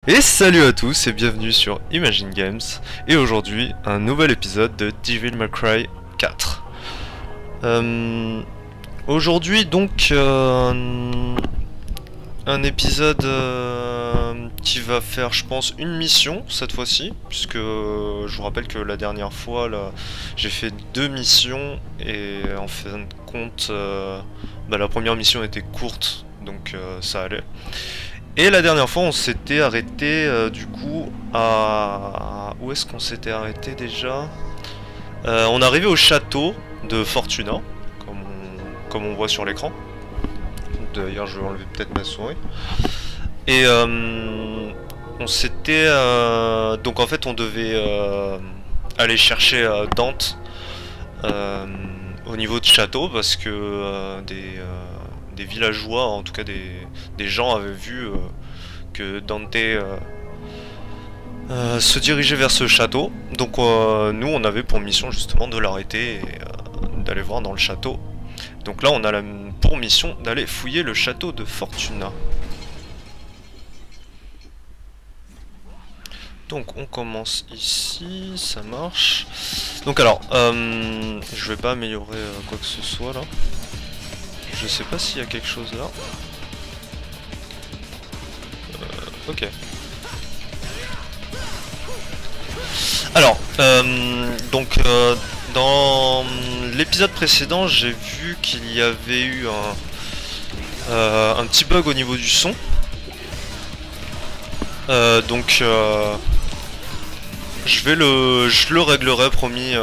Et salut à tous et bienvenue sur Imagine Games. Et aujourd'hui, un nouvel épisode de Devil May Cry 4. Aujourd'hui donc un épisode qui va faire je pense une mission cette fois-ci. Puisque je vous rappelle que la dernière fois là, j'ai fait 2 missions et en fin de compte la première mission était courte donc ça allait. Et la dernière fois on s'était arrêté du coup à... Où est-ce qu'on s'était arrêté déjà On est arrivé au château de Fortuna, comme on voit sur l'écran. D'ailleurs je vais enlever peut-être ma souris. Et on s'était... donc en fait on devait aller chercher Dante au niveau de château parce que des villageois, en tout cas des gens avaient vu que Dante se dirigeait vers ce château. Donc nous on avait pour mission justement de l'arrêter et d'aller voir dans le château. Donc là on a pour mission d'aller fouiller le château de Fortuna. Donc on commence ici, ça marche. Donc alors, je vais pas améliorer quoi que ce soit là. Je sais pas s'il y a quelque chose là. Ok. Alors, dans l'épisode précédent, j'ai vu qu'il y avait eu un petit bug au niveau du son. Je le réglerai, promis,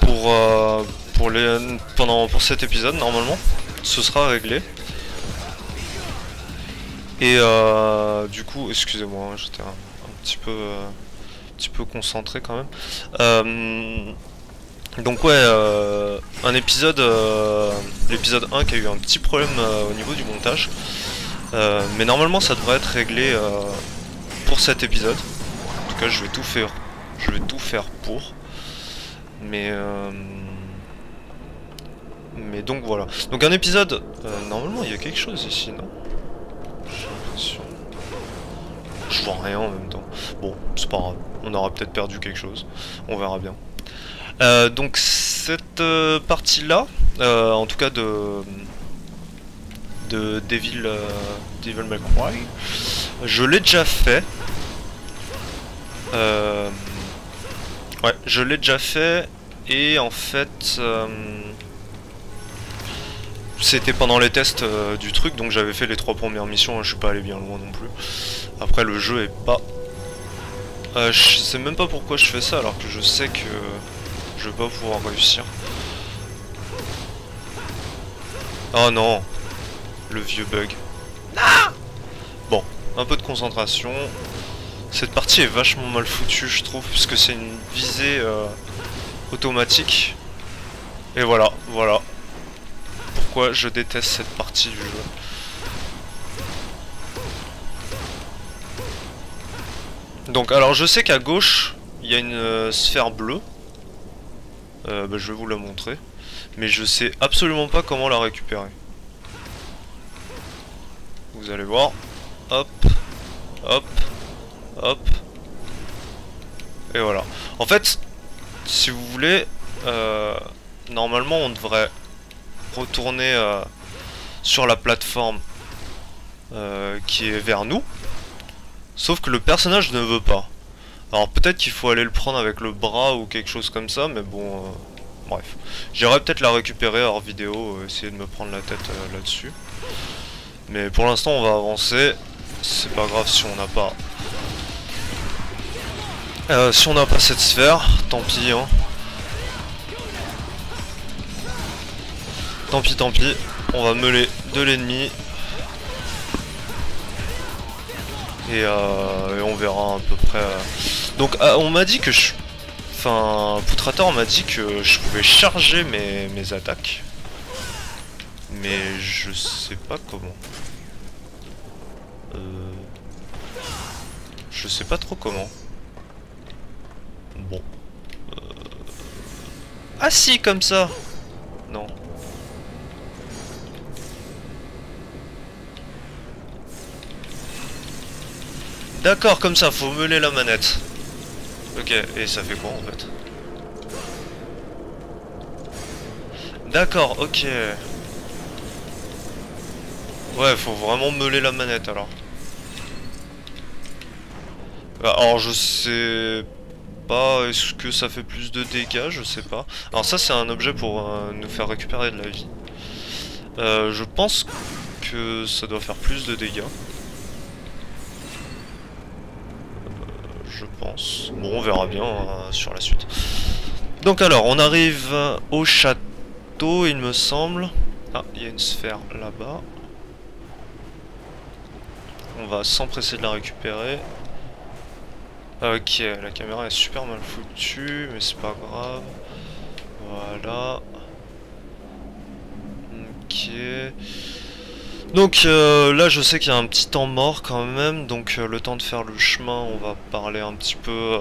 pour cet épisode. Normalement, ce sera réglé. Et du coup, excusez-moi, j'étais un petit peu concentré quand même. Donc ouais, l'épisode 1 qui a eu un petit problème au niveau du montage. Mais normalement ça devrait être réglé pour cet épisode. En tout cas je vais tout faire pour. Mais donc voilà. Donc un épisode... normalement il y a quelque chose ici, non? J'ai l'impression... Je vois rien en même temps. Bon, c'est pas grave. On aura peut-être perdu quelque chose. On verra bien. Donc cette partie-là, en tout cas de Devil May Cry, je l'ai déjà fait. Ouais, je l'ai déjà fait et en fait c'était pendant les tests du truc, donc j'avais fait les 3 premières missions, hein, je suis pas allé bien loin non plus. Après le jeu est pas... je sais même pas pourquoi je fais ça alors que je sais que je vais pas pouvoir réussir. Oh non, le vieux bug. Ah, bon, un peu de concentration. Cette partie est vachement mal foutue je trouve, puisque c'est une visée automatique. Et voilà. Pourquoi je déteste cette partie du jeu. Donc alors je sais qu'à gauche, il y a une sphère bleue. Je vais vous la montrer. Mais je sais absolument pas comment la récupérer. Vous allez voir. Hop. Hop. Hop. Et voilà. En fait, si vous voulez, normalement on devrait retourner sur la plateforme qui est vers nous. Sauf que le personnage ne veut pas. Alors peut-être qu'il faut aller le prendre avec le bras ou quelque chose comme ça, mais bon... bref. J'irai peut-être la récupérer hors vidéo, essayer de me prendre la tête là-dessus. Mais pour l'instant on va avancer. C'est pas grave si on n'a pas... si on n'a pas cette sphère, tant pis hein. Tant pis, on va meuler de l'ennemi. Et on verra à peu près... Donc on m'a dit que je... Enfin, Poutrator m'a dit que je pouvais charger mes attaques. Mais je sais pas comment. Je sais pas trop comment. Bon. Ah si, comme ça. Non. D'accord, comme ça, faut meuler la manette. Ok, et ça fait quoi en fait? D'accord, ok. Ouais, faut vraiment meuler la manette alors. Alors je sais pas, est-ce que ça fait plus de dégâts? Je sais pas. Alors ça c'est un objet pour nous faire récupérer de la vie. Je pense que ça doit faire plus de dégâts. Je pense. Bon, on verra bien sur la suite. Donc alors, on arrive au château, il me semble. Ah, il y a une sphère là-bas. On va s'empresser de la récupérer. Ok, la caméra est super mal foutue, mais c'est pas grave. Voilà. Ok. Donc là je sais qu'il y a un petit temps mort quand même, donc le temps de faire le chemin, on va parler un petit peu...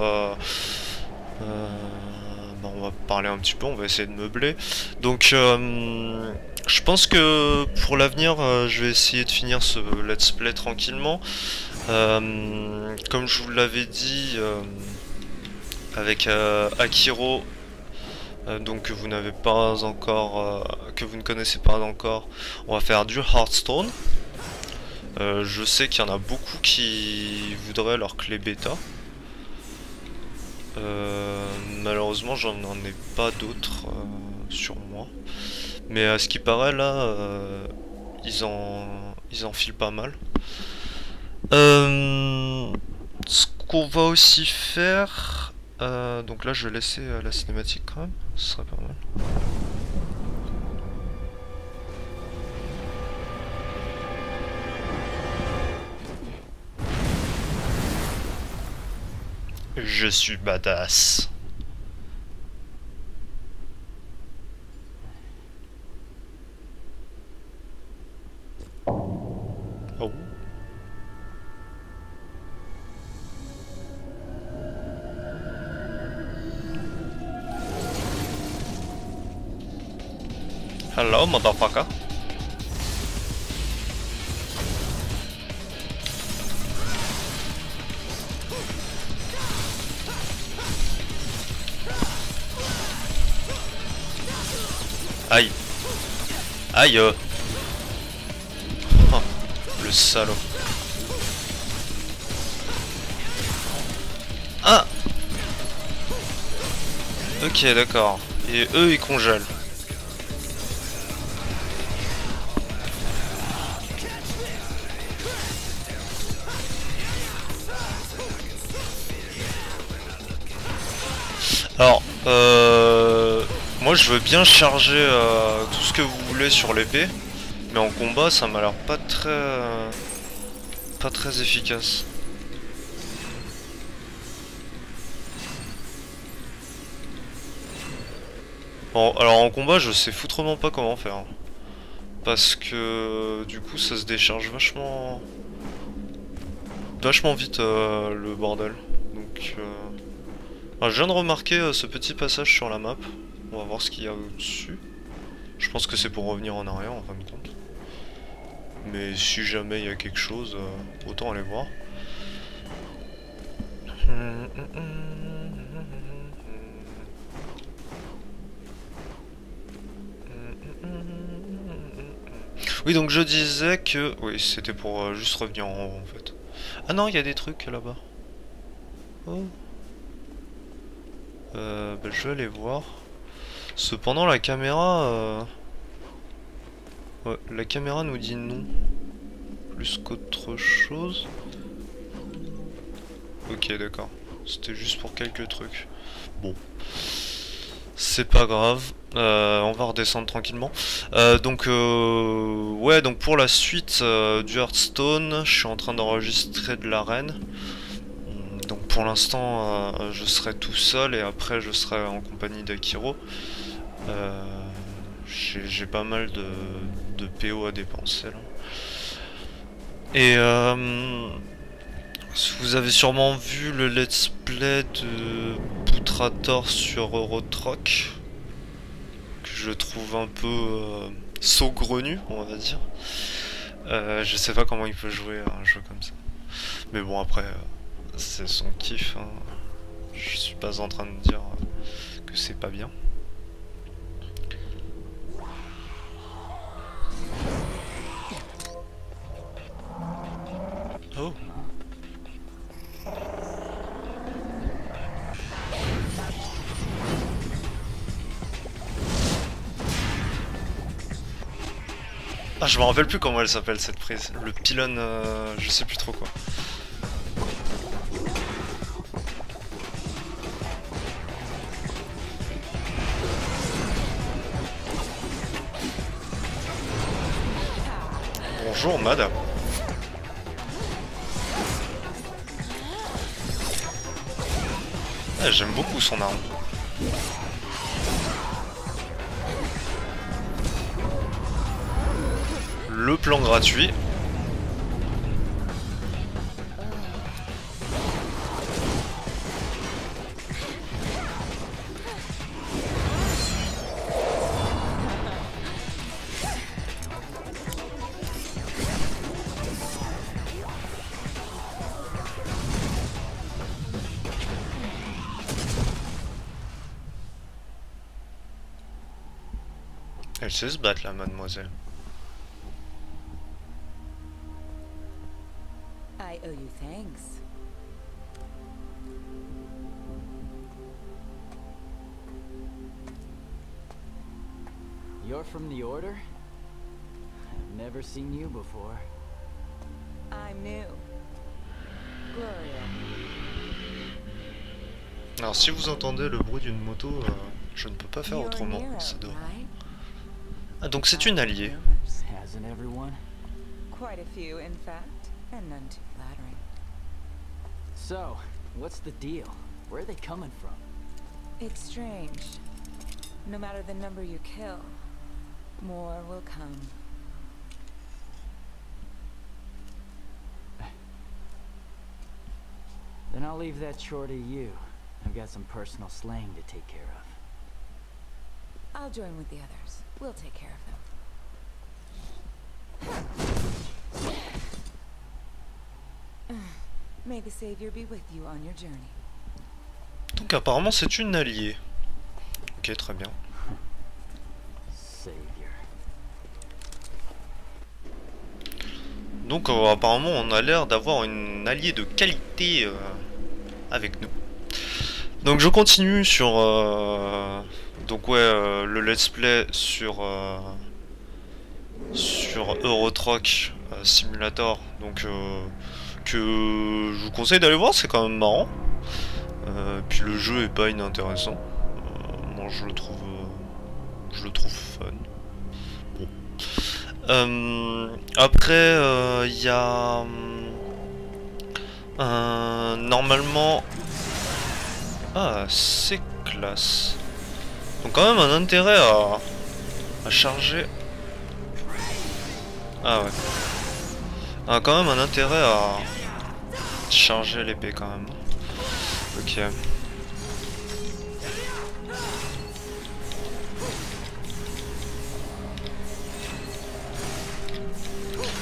on va parler un petit peu, on va essayer de meubler. Donc je pense que pour l'avenir, je vais essayer de finir ce let's play tranquillement. Comme je vous l'avais dit, avec Akiro, donc que vous n'avez pas encore, que vous ne connaissez pas encore, on va faire du Hearthstone. Je sais qu'il y en a beaucoup qui voudraient leur clé bêta. Malheureusement, j'en ai pas d'autres sur moi. Mais à ce qui paraît, là, ils en filent pas mal. Ce qu'on va aussi faire... donc là, je vais laisser la cinématique quand même. Ce serait pas mal. Je suis badass. Oh. Hello, motherfucker. Aïe. Aïe. Oh, le salaud. Ah. Ok, d'accord. Et eux, ils congèlent. Alors, moi je veux bien charger tout ce que vous voulez sur l'épée, mais en combat ça m'a l'air pas très efficace. Bon, alors en combat je sais foutrement pas comment faire, parce que du coup ça se décharge vachement vite le bordel. Donc je viens de remarquer ce petit passage sur la map. On va voir ce qu'il y a au-dessus. Je pense que c'est pour revenir en arrière en fin de compte. Mais si jamais il y a quelque chose, autant aller voir. Oui, donc je disais que... Oui, c'était pour juste revenir en haut en fait. Ah non, il y a des trucs là-bas. Oh. Je vais aller voir. Cependant, la caméra... Ouais, la caméra nous dit non. Plus qu'autre chose. Ok, d'accord. C'était juste pour quelques trucs. Bon. C'est pas grave. On va redescendre tranquillement. Ouais, donc pour la suite du Hearthstone, je suis en train d'enregistrer de l'arène. Donc pour l'instant, je serai tout seul et après je serai en compagnie d'Akiro. J'ai pas mal de PO à dépenser là. Et vous avez sûrement vu le let's play de Poutrator sur Eurotrock, que je trouve un peu saugrenu, on va dire. Je sais pas comment il peut jouer à un jeu comme ça. Mais bon, après, c'est son kiff. Hein. Je suis pas en train de dire que c'est pas bien. Oh. Ah, je me rappelle plus comment elle s'appelle cette prise. Le pylône, je sais plus trop quoi. Bonjour madame. Ah, j'aime beaucoup son arme. Le plan gratuit. Elle sait se battre là, mademoiselle. I owe you thanks. You're from the Order? I've never seen you before. I'm new. Gloria. Alors si vous entendez le bruit d'une moto, je ne peux pas faire autrement. Ça doit... Ah donc c'est une alliée. Hasn't everyone? Quite a few, in fact, and none too flattering. So, what's the deal? Where are they coming from? It's strange. No matter the number you kill, more will come. Then I'll leave that chore to you. I've got some personal slaying to take care of. I'll join with the others. We'll take care of them. May the Savior be with you on your journey. Donc apparemment c'est une alliée. Ok, très bien. Savior. Donc apparemment on a l'air d'avoir une alliée de qualité avec nous. Donc je continue sur donc ouais le let's play sur Euro Truck Simulator, donc que je vous conseille d'aller voir, c'est quand même marrant. Puis le jeu est pas inintéressant. Moi je le trouve fun. Bon. Après il y a normalement, ah c'est classe. Donc quand même un intérêt à charger. Ah ouais. Ah, quand même un intérêt à charger l'épée quand même. Ok.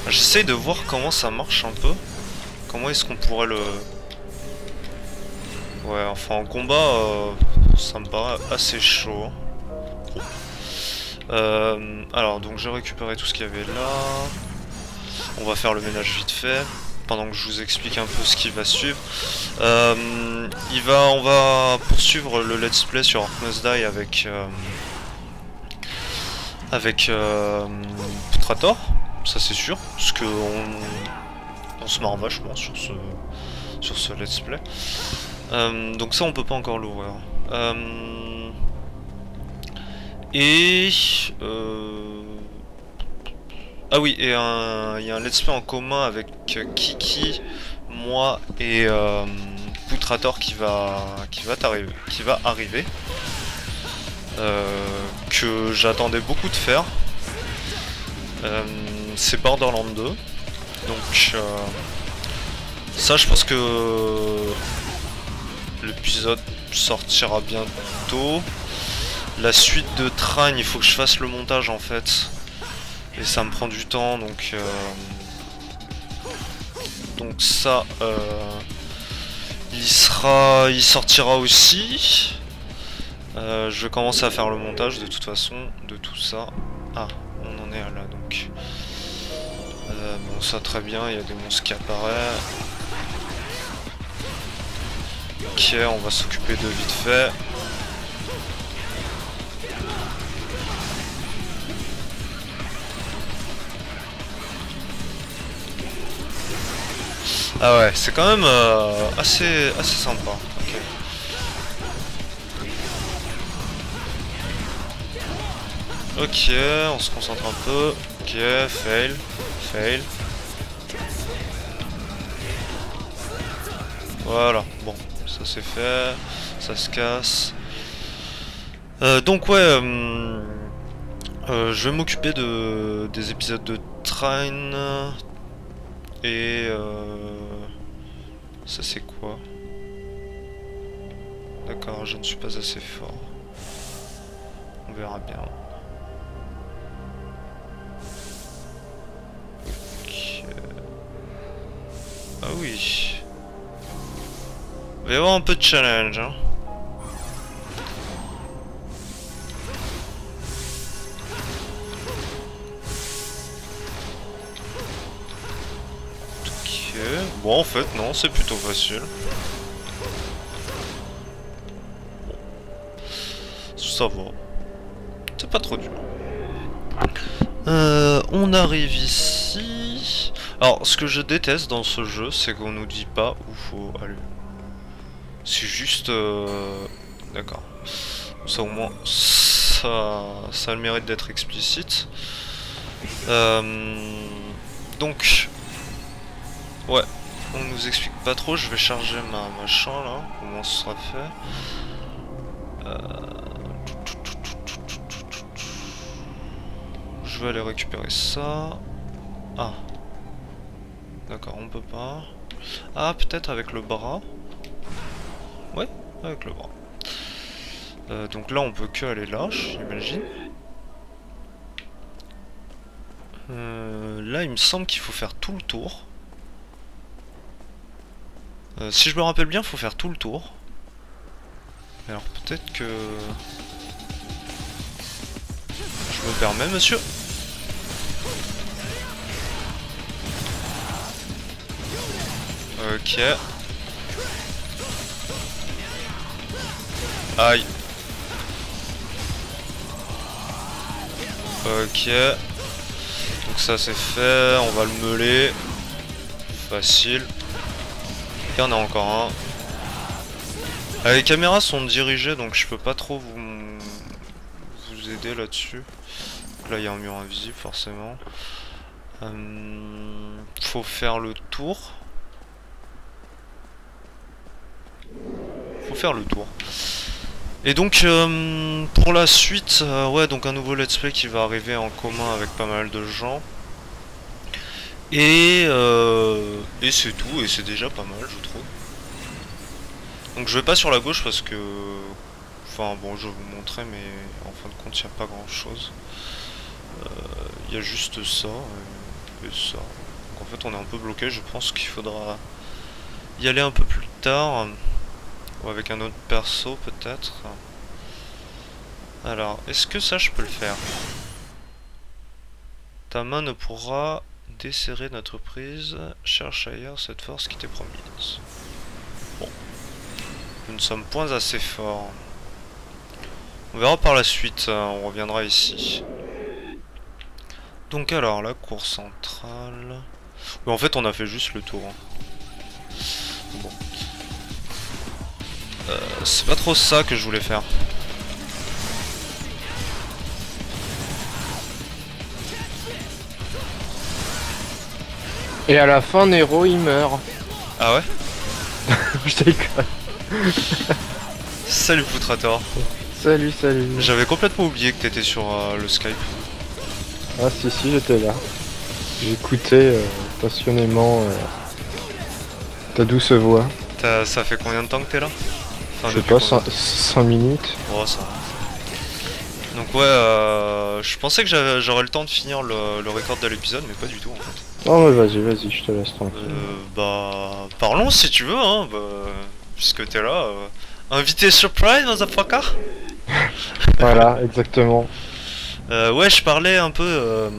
J'essaie de voir comment ça marche un peu. Comment est-ce qu'on pourrait le... Ouais, enfin en combat, ça me paraît assez chaud. Alors, donc j'ai récupéré tout ce qu'il y avait là. On va faire le ménage vite fait, pendant que je vous explique un peu ce qui va suivre. On va poursuivre le let's play sur Ark Must Die avec Putrator, ça c'est sûr, parce que on se marre vachement sur ce let's play. Donc ça on peut pas encore l'ouvrir. Ah oui, et il y a un let's play en commun avec Kiki, moi et Putrator qui va arriver. Que j'attendais beaucoup de faire. C'est Borderlands 2. Donc ça je pense que l'épisode sortira bientôt. La suite de Train, il faut que je fasse le montage en fait. Et ça me prend du temps, donc donc ça, il sortira aussi. Je vais commencer à faire le montage de toute façon de tout ça. Ah, on en est à là donc. Bon, ça très bien, il y a des monstres qui apparaissent. Ok, on va s'occuper de vite fait. Ah ouais, c'est quand même assez sympa. Ok. Ok, on se concentre un peu. Ok, fail. Fail. Voilà, bon, ça c'est fait. Ça se casse. Donc ouais, je vais m'occuper des épisodes de Train. Et ça c'est quoi? D'accord, je ne suis pas assez fort. On verra bien. Ok. Ah oui. Il va y avoir un peu de challenge, hein. Bon, en fait, non, c'est plutôt facile. Bon. Ça va. C'est pas trop dur. On arrive ici. Alors, ce que je déteste dans ce jeu, c'est qu'on nous dit pas où faut aller. C'est juste... D'accord. Ça, au moins, ça a le mérite d'être explicite. Donc... Ouais. On nous explique pas trop, je vais charger ma machin là, au moins ce sera fait. Je vais aller récupérer ça. Ah. D'accord, on peut pas. Ah, peut-être avec le bras. Ouais, avec le bras. Donc là on peut que aller là, j'imagine. Là il me semble qu'il faut faire tout le tour. Si je me rappelle bien, faut faire tout le tour. Alors peut-être que... Je me permets, monsieur. Ok. Aïe. Ok. Donc ça c'est fait, on va le meuler. Facile. Il y en a encore un. Les caméras sont dirigées donc je peux pas trop vous aider là-dessus. Là il y a un mur invisible forcément. Faut faire le tour. Faut faire le tour. Et donc pour la suite, ouais, donc un nouveau let's play qui va arriver en commun avec pas mal de gens. Et c'est tout, et c'est déjà pas mal je trouve. Donc je vais pas sur la gauche parce que... Enfin bon, je vais vous montrer, mais en fin de compte il n'y a pas grand chose. Il y a juste ça et ça. Donc en fait on est un peu bloqué, je pense qu'il faudra y aller un peu plus tard. Ou avec un autre perso peut-être. Alors, est-ce que ça je peux le faire? Ta main ne pourra desserrer notre prise. Cherche ailleurs cette force qui t'est promise. Bon. Nous ne sommes point assez forts. On verra par la suite, on reviendra ici. Donc alors, la cour centrale... Oui, en fait on a fait juste le tour. Bon. C'est pas trop ça que je voulais faire. Et à la fin, Nero il meurt. Ah ouais? Je déconne. Salut Poutrator. Salut, salut. J'avais complètement oublié que t'étais sur le Skype. Ah si, j'étais là. J'écoutais passionnément ta douce voix. Ça fait combien de temps que t'es là? Enfin, Je sais pas, 5 minutes. Oh, ça va. Donc ouais, je pensais que j'aurais le temps de finir le record de l'épisode, mais pas du tout en fait. Oh, mais vas-y, je te laisse tranquille. Bah, parlons si tu veux, hein, bah, puisque t'es là. Invité surprise, motherfucker. Voilà, exactement. Ouais, je parlais un peu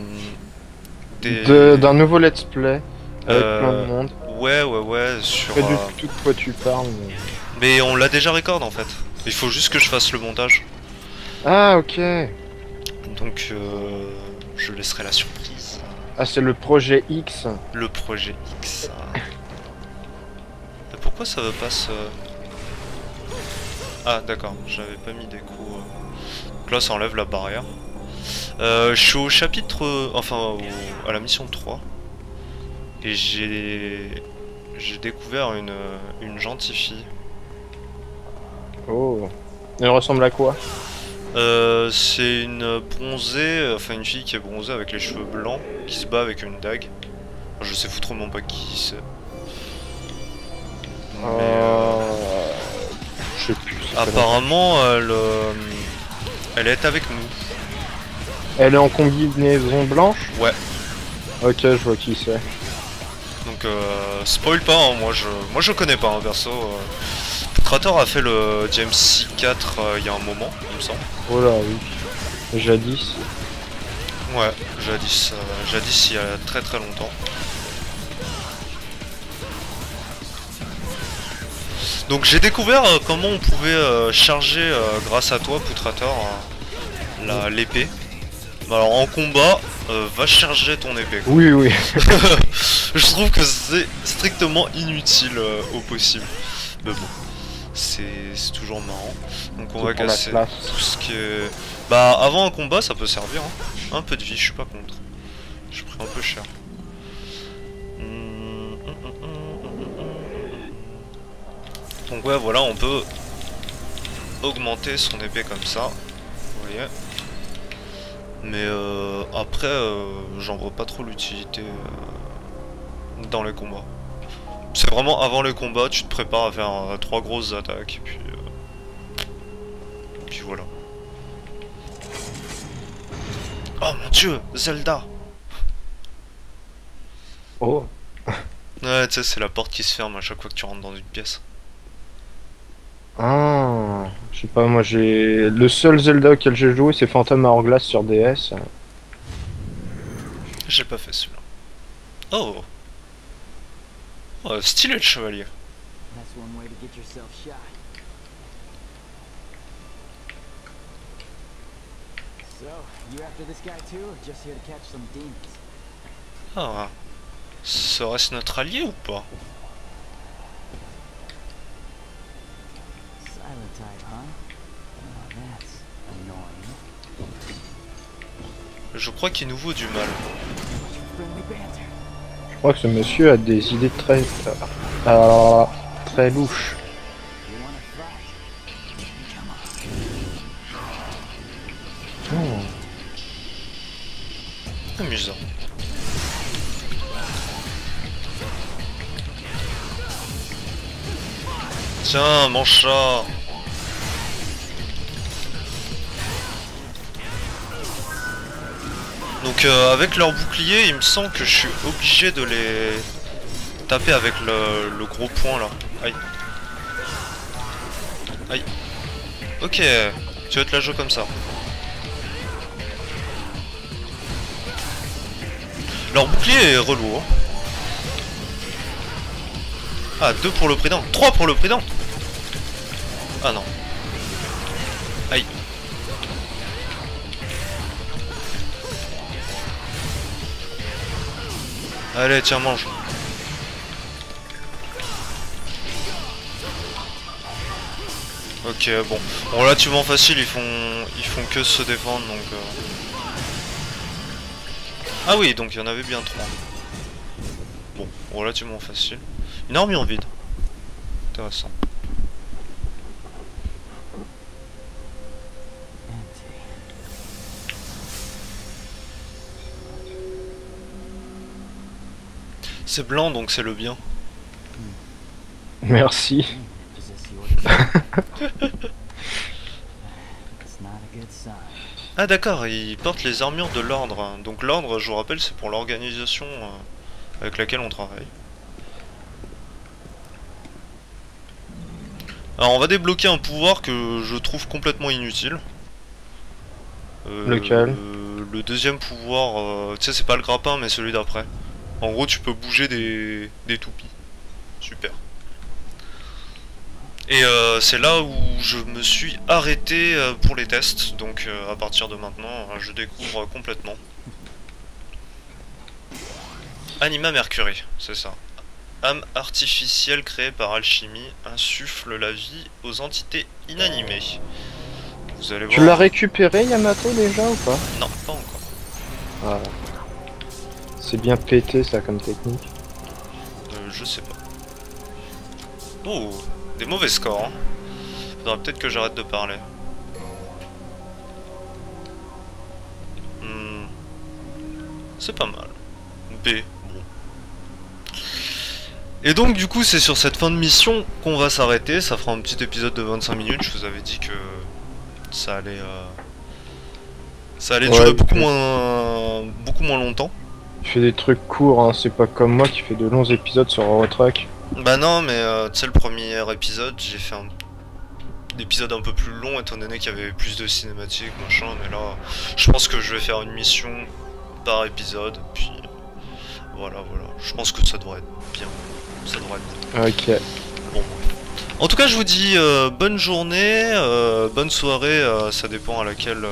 D'un nouveau let's play avec plein de monde. Ouais, sur. Pas du tout de quoi tu parles. Mais on l'a déjà record en fait. Il faut juste que je fasse le montage. Ah, ok. Donc, je laisserai la surprise. Ah, c'est le projet X. Le projet X. Mais pourquoi ça veut pas se. Ah, d'accord, j'avais pas mis des coups. Donc là, ça enlève la barrière. Je suis au chapitre. À la mission 3. Et j'ai découvert une gentille fille. Oh. Elle ressemble à quoi? C'est une bronzée, enfin une fille qui est bronzée avec les cheveux blancs, qui se bat avec une dague. Je sais foutrement pas qui c'est. Je sais plus. Apparemment, elle est avec nous. Elle est en combinaison blanche? Ouais. Ok, je vois qui c'est. Donc, spoil pas, hein, moi je connais pas, hein, perso. Trator a fait le DMC4 il y a un moment, il me semble. Oh là, oui. Jadis. Ouais, jadis il y a très très longtemps. Donc j'ai découvert comment on pouvait charger grâce à toi, Poutrator, l'épée. Alors en combat, va charger ton épée. Quoi. Oui. Je trouve que c'est strictement inutile au possible. Mais bon, c'est toujours marrant. Donc on va casser tout ce qui est... Bah avant un combat ça peut servir. Hein. Un peu de vie, je suis pas contre. Je pris un peu cher. Donc ouais voilà, on peut augmenter son épée comme ça. Vous voyez. Mais après, j'en vois pas trop l'utilité dans les combats. C'est vraiment avant les combats, tu te prépares à faire 3 grosses attaques, et puis voilà. Oh mon dieu, Zelda! Oh. Ouais, tu sais, c'est la porte qui se ferme à chaque fois que tu rentres dans une pièce. Ah, je sais pas, moi j'ai... Le seul Zelda auquel j'ai joué, c'est Phantom Hourglass sur DS. J'ai pas fait celui-là. Oh! Oh, stylé le chevalier. That's one way to get yourself shot. So, you after this guy too, or just here to catch some demons? Ah. Serait-ce notre allié ou pas? Silent type, huh? Oh, that's annoying. Je crois qu'il nous vaut du mal. Friendly banter. Je crois que ce monsieur a des idées très louches. You wanna fight? Come on. Oh. Amusant. Tiens, mon chat. Donc avec leur bouclier, il me semble que je suis obligé de les taper avec le gros point là. Aïe. Aïe. Ok, tu vas te la jouer comme ça. Leur bouclier est relou. Hein. Ah, 2 pour le prédent. 3 pour le prédent. Ah non. Aïe. Allez, tiens, mange. Ok, bon. Bon, là, tu vas en facile, ils font que se défendre, donc... Ah oui, donc il y en avait bien 3. Bon, relativement facile. Une armure vide. Intéressant. C'est blanc, donc c'est le bien. Merci. Is this your It's not a good sign. Ah d'accord, ils portent les armures de l'ordre. Donc l'ordre, je vous rappelle, c'est pour l'organisation avec laquelle on travaille. Alors on va débloquer un pouvoir que je trouve complètement inutile. Lequel? Le deuxième pouvoir, tu sais c'est pas le grappin mais celui d'après. En gros tu peux bouger des toupies. Super. Et c'est là où je me suis arrêté pour les tests, donc à partir de maintenant je découvre complètement. Anima Mercury, c'est ça. Âme artificielle créée par alchimie insuffle la vie aux entités inanimées. Vous allez voir. Tu l'as récupéré Yamato déjà ou pas? Non, pas encore. Ah. C'est bien pété ça comme technique. Je sais pas. Oh, des mauvais scores. Hein. Faudrait peut-être que j'arrête de parler. C'est pas mal. B. Bon. Et donc du coup c'est sur cette fin de mission qu'on va s'arrêter. Ça fera un petit épisode de 25 minutes. Je vous avais dit que ça allait durer beaucoup moins longtemps. Tu fais des trucs courts, hein. C'est pas comme moi qui fais de longs épisodes sur Eurotruck. Bah non mais tu sais le premier épisode j'ai fait un épisode un peu plus long étant donné qu'il y avait plus de cinématiques machin, mais là je pense que je vais faire une mission par épisode puis voilà. Je pense que ça devrait être bien. Ça devrait être bien. Ok. Bon. En tout cas, je vous dis bonne journée, bonne soirée, ça dépend à laquelle,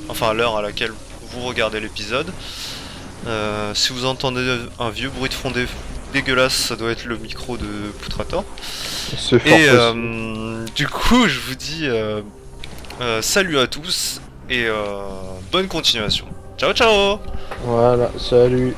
enfin à l'heure à laquelle vous regardez l'épisode. Si vous entendez un vieux bruit de fond dégueulasse, ça doit être le micro de Poutrator. C'est fort Et possible. du coup, je vous dis salut à tous et bonne continuation. Ciao ciao. Voilà, salut.